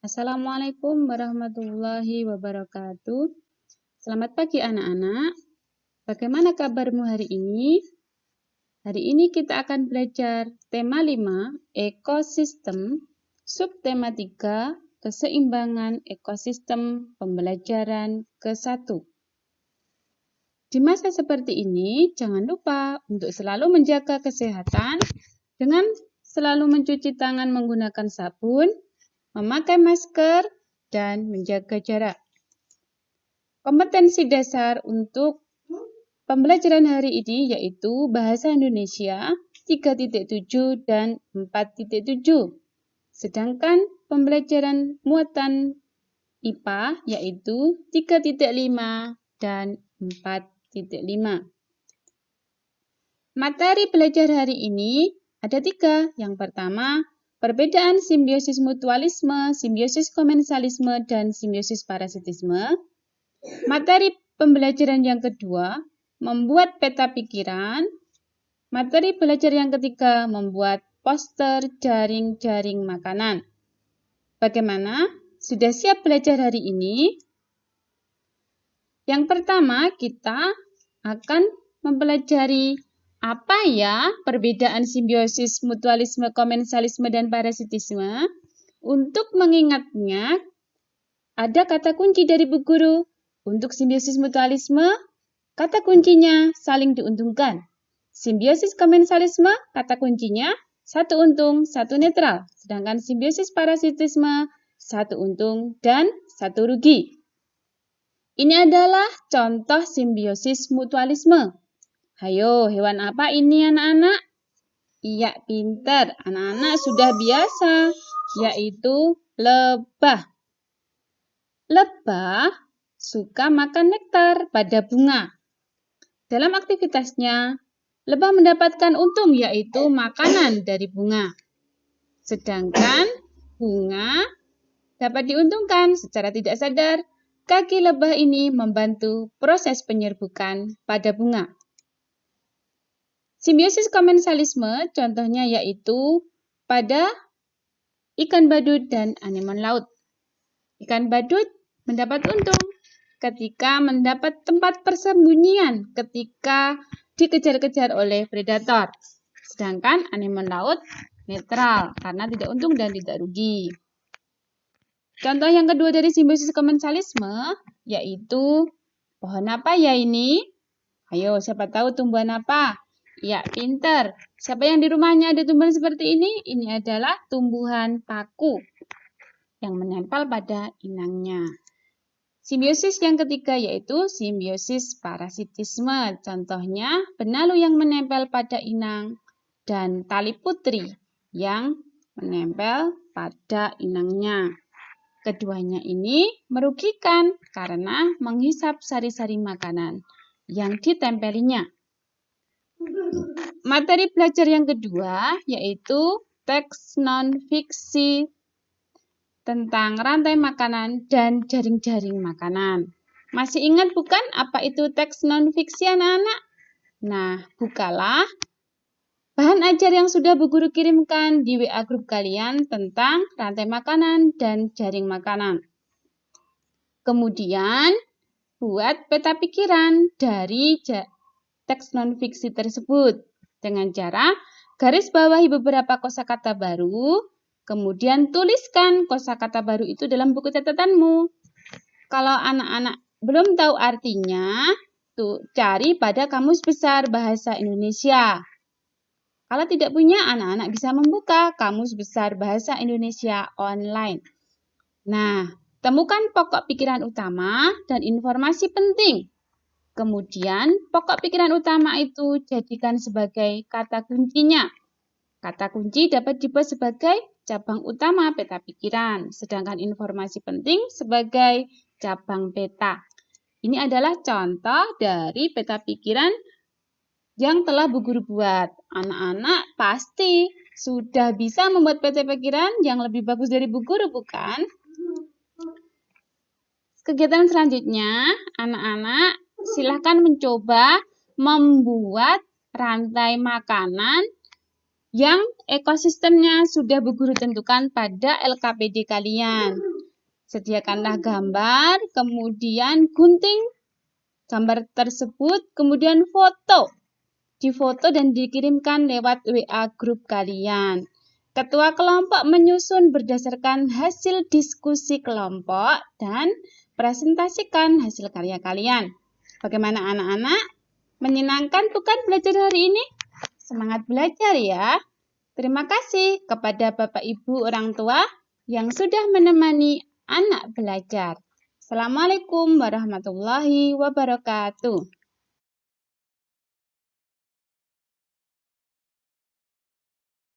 Assalamualaikum warahmatullahi wabarakatuh. Selamat pagi anak-anak. Bagaimana kabarmu hari ini? Hari ini kita akan belajar tema 5, ekosistem, subtema 3, keseimbangan ekosistem pembelajaran ke-1. Di masa seperti ini, jangan lupa untuk selalu menjaga kesehatan dengan selalu mencuci tangan menggunakan sabun, memakai masker, dan menjaga jarak. Kompetensi dasar untuk pembelajaran hari ini yaitu Bahasa Indonesia 3.7 dan 4.7. Sedangkan pembelajaran muatan IPA yaitu 3.5 dan 4.5. Materi belajar hari ini ada 3. Yang pertama, perbedaan simbiosis mutualisme, simbiosis komensalisme, dan simbiosis parasitisme. Materi pembelajaran yang kedua, membuat peta pikiran. Materi belajar yang ketiga, membuat poster jaring-jaring makanan. Bagaimana? Sudah siap belajar hari ini? Yang pertama, kita akan mempelajari apa ya perbedaan simbiosis mutualisme, komensalisme, dan parasitisme. Untuk mengingatnya, ada kata kunci dari Bu Guru. Untuk simbiosis mutualisme, kata kuncinya saling diuntungkan. Simbiosis komensalisme, kata kuncinya satu untung, satu netral. Sedangkan simbiosis parasitisme, satu untung dan satu rugi. Ini adalah contoh simbiosis mutualisme. Hayo, hewan apa ini anak-anak? Iya, pintar. Anak-anak sudah biasa, yaitu lebah. Lebah suka makan nektar pada bunga. Dalam aktivitasnya, lebah mendapatkan untung, yaitu makanan dari bunga. Sedangkan bunga dapat diuntungkan secara tidak sadar. Kaki lebah ini membantu proses penyerbukan pada bunga. Simbiosis komensalisme contohnya yaitu pada ikan badut dan anemon laut. Ikan badut mendapat untung ketika mendapat tempat persembunyian ketika dikejar-kejar oleh predator. Sedangkan anemon laut netral karena tidak untung dan tidak rugi. Contoh yang kedua dari simbiosis komensalisme yaitu pohon apa ya ini? Ayo, siapa tahu tumbuhan apa? Ya, pinter. Siapa yang di rumahnya ada tumbuhan seperti ini? Ini adalah tumbuhan paku yang menempel pada inangnya. Simbiosis yang ketiga yaitu simbiosis parasitisme. Contohnya benalu yang menempel pada inang dan tali putri yang menempel pada inangnya. Keduanya ini merugikan karena menghisap sari-sari makanan yang ditempelinya. Materi belajar yang kedua yaitu teks non-fiksi tentang rantai makanan dan jaring-jaring makanan. Masih ingat bukan apa itu teks non-fiksi anak-anak? Nah, bukalah bahan ajar yang sudah Bu Guru kirimkan di WA grup kalian tentang rantai makanan dan jaring makanan. Kemudian, buat peta pikiran dari teks non-fiksi tersebut dengan cara garis bawahi beberapa kosakata baru, kemudian tuliskan kosakata baru itu dalam buku catatanmu. Kalau anak-anak belum tahu artinya, cari pada Kamus Besar Bahasa Indonesia. Kalau tidak punya, anak-anak bisa membuka Kamus Besar Bahasa Indonesia online. Nah, temukan pokok pikiran utama dan informasi penting. Kemudian, pokok pikiran utama itu jadikan sebagai kata kuncinya. Kata kunci dapat dibuat sebagai cabang utama peta pikiran, sedangkan informasi penting sebagai cabang peta. Ini adalah contoh dari peta pikiran yang telah Bu Guru buat. Anak-anak pasti sudah bisa membuat peta pikiran yang lebih bagus dari Bu Guru, bukan? Kegiatan selanjutnya, anak-anak silahkan mencoba membuat rantai makanan yang ekosistemnya sudah Bu Guru tentukan pada LKPD kalian. Sediakanlah gambar, kemudian gunting gambar tersebut, kemudian foto. Difoto dan dikirimkan lewat WA grup kalian. Ketua kelompok menyusun berdasarkan hasil diskusi kelompok dan presentasikan hasil karya kalian. Bagaimana anak-anak? Menyenangkan bukan belajar hari ini? Semangat belajar ya. Terima kasih kepada Bapak Ibu orang tua yang sudah menemani anak belajar. Assalamualaikum warahmatullahi wabarakatuh.